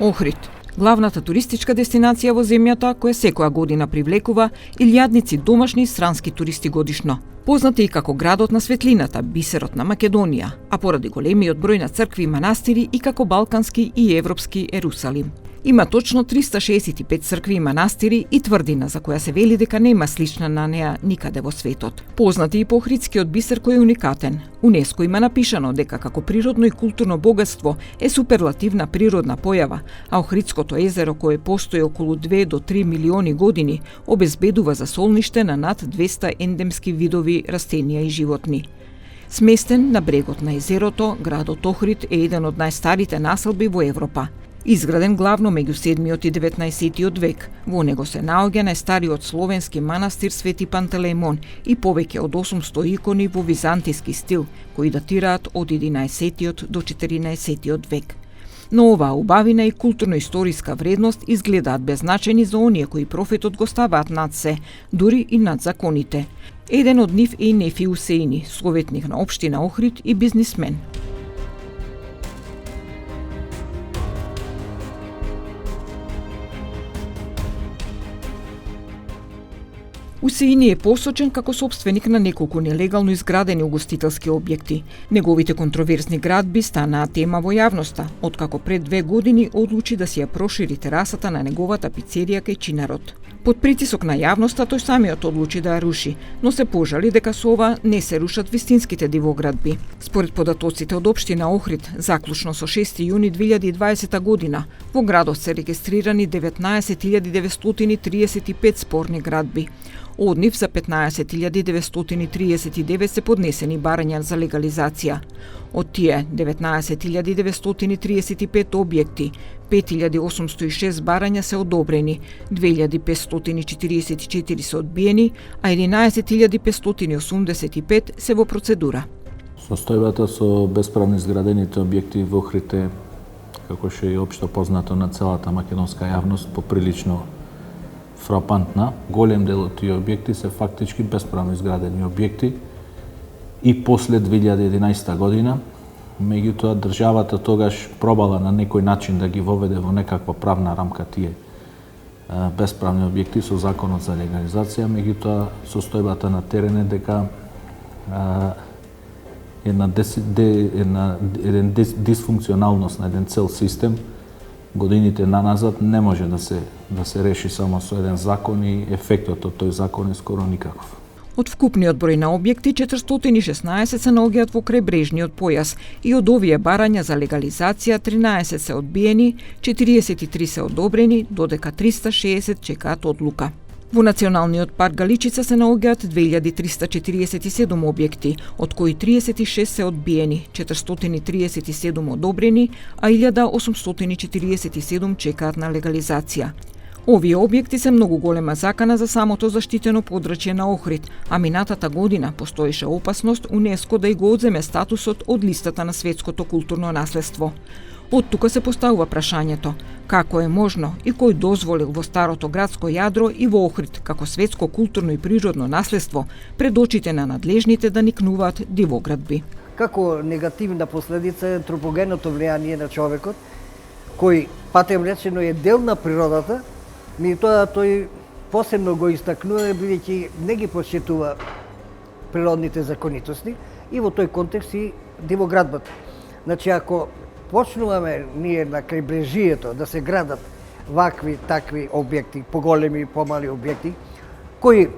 Охрид, главната туристичка дестинација во земјата која секоја година привлекува илјадници домашни и странски туристи годишно. Познат е и како градот на светлината, бисерот на Македонија, а поради големиот број на цркви и манастири и како балкански и европски Ерусалим. Има точно 365 цркви и манастири и тврдина за која се вели дека нема слична на неа никаде во светот. Познат е и по Охридскиот бисер кој е уникатен. УНЕСКО има напишано дека како природно и културно богатство е суперлативна природна појава, а Охридското езеро кое постои околу 2 до 3 милиони години обезбедува за солниште на над 200 ендемски видови растенија и животни. Сместен на брегот на езерото, градот Охрид е еден од најстарите населби во Европа. Изграден главно меѓу 7 и 19 век, во него се наоѓа најстариот словенски манастир Свети Пантелеимон и повеќе од 800 икони во византиски стил, кои датираат од 11 до 14 век. Но оваа убавина и културно-историска вредност изгледаат беззначени за оние кои профитот го ставаат над се, дури и над законите. Еден од нив е и Нефи Усеини, советник на општина Охрид и бизнисмен. Усеини е посочен како сопственик на неколку нелегално изградени угостителски објекти. Неговите контроверзни градби станаа тема во јавноста, откако пред 2 години одлучи да си ја прошири терасата на неговата пицерија кај Чинарот. Под притисок на јавноста тој самиот одлучи да ја руши, но се пожали дека со ова не се рушат вистинските дивоградби. Според податоците од општина Охрид, заклучно со 6 јуни 2020 година, во градот се регистрирани 19.935 спорни градби. Од нив за 15.939 се поднесени барања за легализација. Од тие 19.935 објекти, 5.806 барања се одобрени, 2.544 се одбиени, а 11.585 се во процедура. Состојбата со бесправно изградените објекти во Охрид е, како што е општо познато на целата македонска јавност, поприлично фрапантна. Голем дел од тие објекти се фактички бесправно изградени објекти и после 2011 година. Меѓутоа, државата тогаш пробала на некој начин да ги воведе во некаква правна рамка тие бесправни објекти со законот за легализација. Меѓутоа, состојбата на терен е дека еден дисфункционалност на еден цел систем годините наназад не може да се реши само со еден закон и ефектот од тој закон е скоро никаков. Од вкупниот број на објекти, 416 се наоѓаат во крајбрежниот појас и од овие барања за легализација 13 се одбиени, 43 се одобрени, додека 360 чекаат одлука. Во Националниот парк Галичица се наоѓаат 2347 објекти, од кои 36 се одбиени, 437 одобрени, а 1847 чекаат на легализација. Овие објекти се многу голема закана за самото заштитено подрачје на Охрид, а минатата година постоеше опасност УНЕСКО да и го одземе статусот од листата на светското културно наследство. Од тука се поставува прашањето како е можно и кој дозволил во старото градско јадро и во Охрид како светско културно и природно наследство пред очите на надлежните да никнуваат дивоградби. Како негативна последица е антропогеното влијание на човекот, кој патем речено е дел на природата, меѓутоа тој посебно го истакнува бидејќи не ги почитува природните законитости и во тој контекст и дивоградбата. Значи, ако почнуваме ние на крајбрежието да се градат вакви такви објекти, поголеми и помали објекти, кои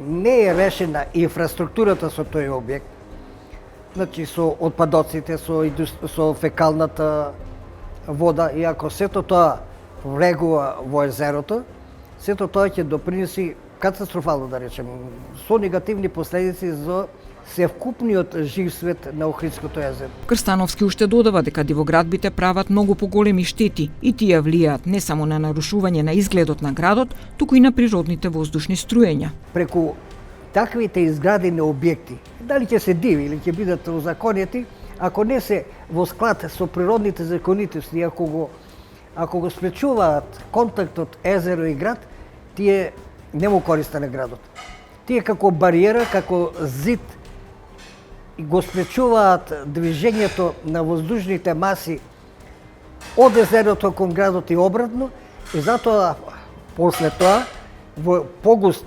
не е решена инфраструктурата со тој објект, значи со отпадоците, со фекалната вода, и ако сето тоа влегува во езерото, сето тоа ќе допринеси катастрофално, да речем, со негативни последици за севкупниот жив свет на Охридското езеро. Крстановски уште додава дека дивоградбите прават многу поголеми штети и тие влијаат не само на нарушување на изгледот на градот, туку и на природните воздушни струења. Преку таквите изградени објекти, дали ќе се диви или ќе бидат узаконети, ако не се во склад со природните законитости, ако го спречуваат контактот езеро и град, тие не му користат на градот. Тие како бариера, како зид го спречуваат движењето на воздушните маси оде зерното кон градот и обратно, и затоа после тоа во погуст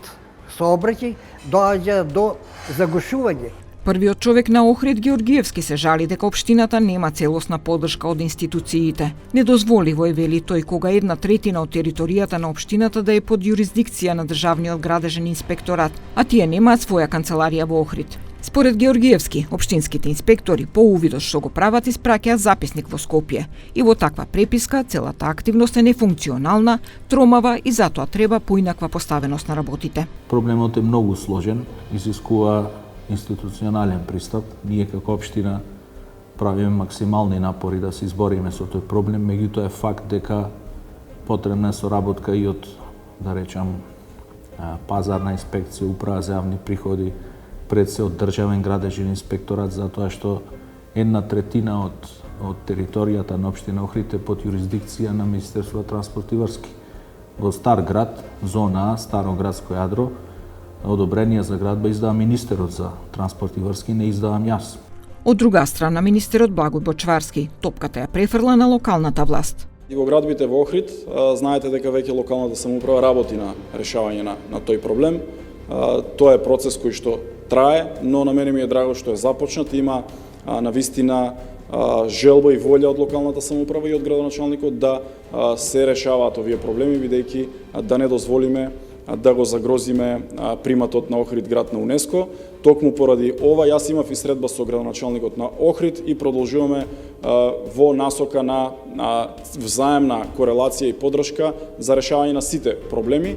сообраќај доаѓа до загушување. Првиот човек на Охрид, Георгиевски, се жали дека општината нема целосна поддршка од институциите. Недозволиво е, вели тој, кога 1/3 од територијата на општината да е под јурисдикција на Државниот градежен инспекторат, а тие немаат своја канцеларија во Охрид. Според Георгиевски, општинските инспектори по увидот што го прават испраќаат записник во Скопје и во таква преписка целата активност е нефункционална, тромава и затоа треба поинаква поставеност на работите. Проблемот е многу сложен, изискува институционален пристап. Ние како општина правиме максимални напори да се избориме со тој проблем, меѓутоа е факт дека потребна е соработка и од, да речам, пазарна инспекција, управа за јавни приходи, пред се од Државен градежен инспекторат, затоа што 1/3 од територијата на општина Охрид е под јурисдикција на Министерство за транспорт и врски. Во Стар град, зона А, старо градско јадро, одобрение за градба издава министерот за транспорт и врски, не издавам јас. Од друга страна, министерот Благој Бочварски топката ја префрла на локалната власт. И во градбите во Охрид, знаете дека веќе локалната самоуправа работи на решавање на тој проблем. Тоа е процес кој што трае, но на мене ми е драго што е започнат. Има навистина желба и волја од локалната самоуправа и од градоначалникот да се решаваат овие проблеми, бидејќи да не дозволиме да го загрозиме приматот на Охрид град на УНЕСКО. Токму поради ова, јас имав и средба со градоначалникот на Охрид и продолжуваме во насока на взаемна корелација и поддршка за решавање на сите проблеми.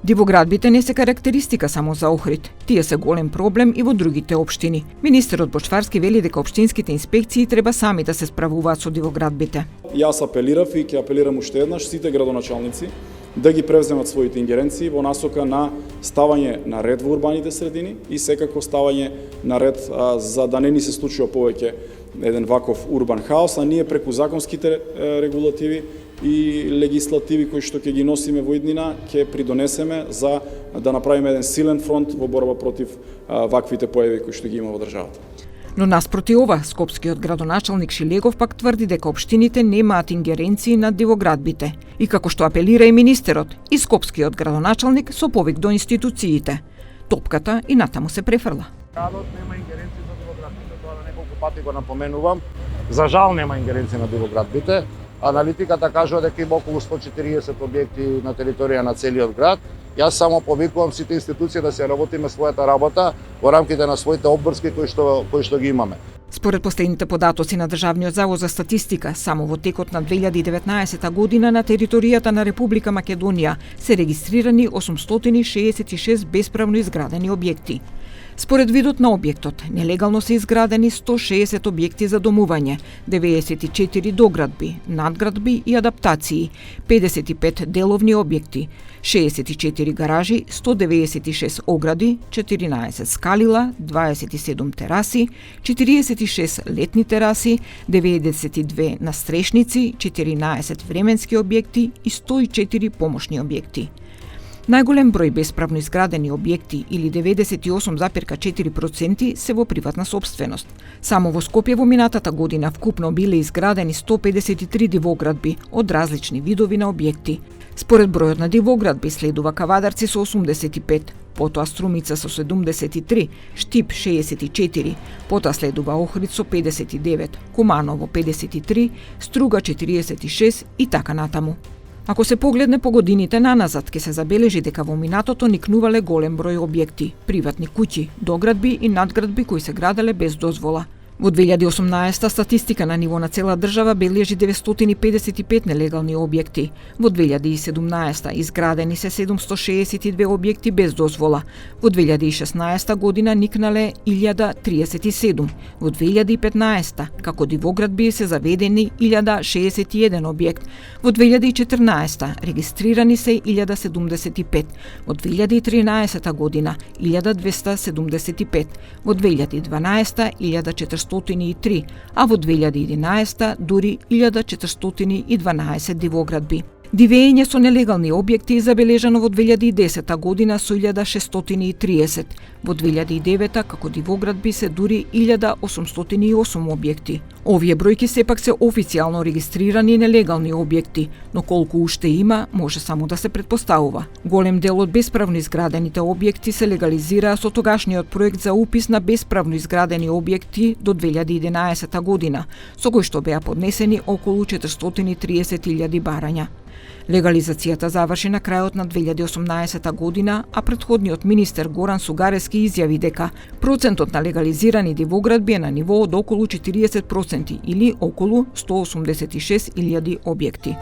Дивоградбите не се карактеристика само за Охрид. Тие се голем проблем и во другите општини. Министерот Бочварски вели дека општинските инспекции треба сами да се справуваат со дивоградбите. Јас апелирав и ќе апелирам уште еднаш сите градоначалници да ги превземат своите ингеренции во насока на ставање на ред во урбаните средини и секако ставање на ред за да не ни се случува повеќе еден ваков урбан хаос, а ние преку законските регулативи и легислативи кои што ќе ги носиме во иднина, ќе придонесеме за да направиме еден силен фронт во борба против ваквите појави кои што ги има во државата. Но наспроти ова, скопскиот градоначалник Шилегов пак тврди дека општините немаат ингеренции над дивоградбите. И како што апелира и министерот, и скопскиот градоначалник со повик до институциите. Топката и натаму се префрла. Градот нема ингеренции за дивоградбите, тоа да неколку пати го напоменувам. За жал нема ингеренции на дивоградбите. Аналитиката кажува дека има околу 140 објекти на територија на целиот град. Јас само повикувам сите институции да се работиме својата работа во рамките на своите обврски кои што ги имаме. Според последните податоци на Државниот завод за статистика, само во текот на 2019 година на територијата на Република Македонија се регистрирани 866 бесправно изградени објекти. Според видот на објектот, нелегално се изградени 160 објекти за домување, 94 доградби, надградби и адаптации, 55 деловни објекти, 64 гаражи, 196 огради, 14 скалила, 27 тераси, 46 летни тераси, 92 настрешници, 14 временски објекти и 104 помошни објекти. Најголем број бесправно изградени објекти или 98,4% се во приватна сопственост. Само во Скопје во минатата година вкупно биле изградени 153 дивоградби од различни видови на објекти. Според бројот на дивоградби следува Кавадарци со 85, потоа Струмица со 73, Штип 64, потоа следува Охрид со 59, Куманово 53, Струга 46 и така натаму. Ако се погледне по годините наназад, ќе се забележи дека во минатото никнувале голем број објекти, приватни куќи, доградби и надградби кои се граделе без дозвола. Во 2018 статистика на ниво на цела држава бележи 955 нелегални објекти. Во 2017 изградени се 762 објекти без дозвола. Во 2016 година никнале 1037. Во 2015 како дивоградби се заведени 1061 објект. Во 2014 регистрирани се 1075. Во 2013 година 1275. Во 2012 1403, а во 2011 дури 1412 дивоградби. Дивење со нелегални објекти е забележано во 2010 година со 1630, во 2009 како Дивоград би се дури 1808 објекти. Овие бројки сепак се официјално регистрирани нелегални објекти, но колку уште има, може само да се претпоставува. Голем дел од бесправно изградените објекти се легализираа со тогашниот проект за упис на бесправно изградени објекти до 2011 година, со кој што беа поднесени околу 430.000 барања. Легализацијата заврши на крајот на 2018 година, а претходниот министер Горан Сугарески изјави дека процентот на легализирани дивоградби е на ниво од околу 40% или околу 186.000 објекти.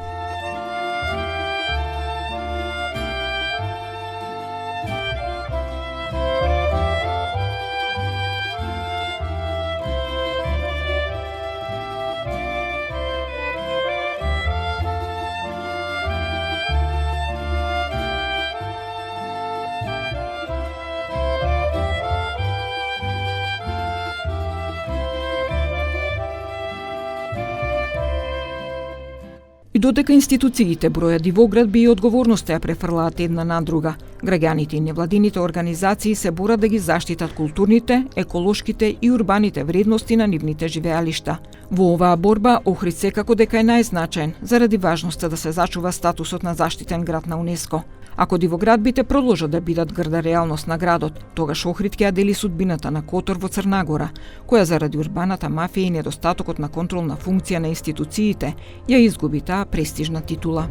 И додека институциите бројат дивоградби и одговорноста ја префрлаат една на друга, граѓаните и невладините организации се борат да ги заштитат културните, еколошките и урбаните вредности на нивните живеалишта. Во оваа борба Охрид секако дека е најзначаен заради важноста да се зачува статусот на заштитен град на УНЕСКО. Ако дивоградбите продолжат да бидат грда реалност на градот, тогаш Охрид ќе ја дели судбината на Котор во Црна Гора, која заради урбаната мафија и недостатокот на контролна функција на институциите ја изгуби таа престижна титула.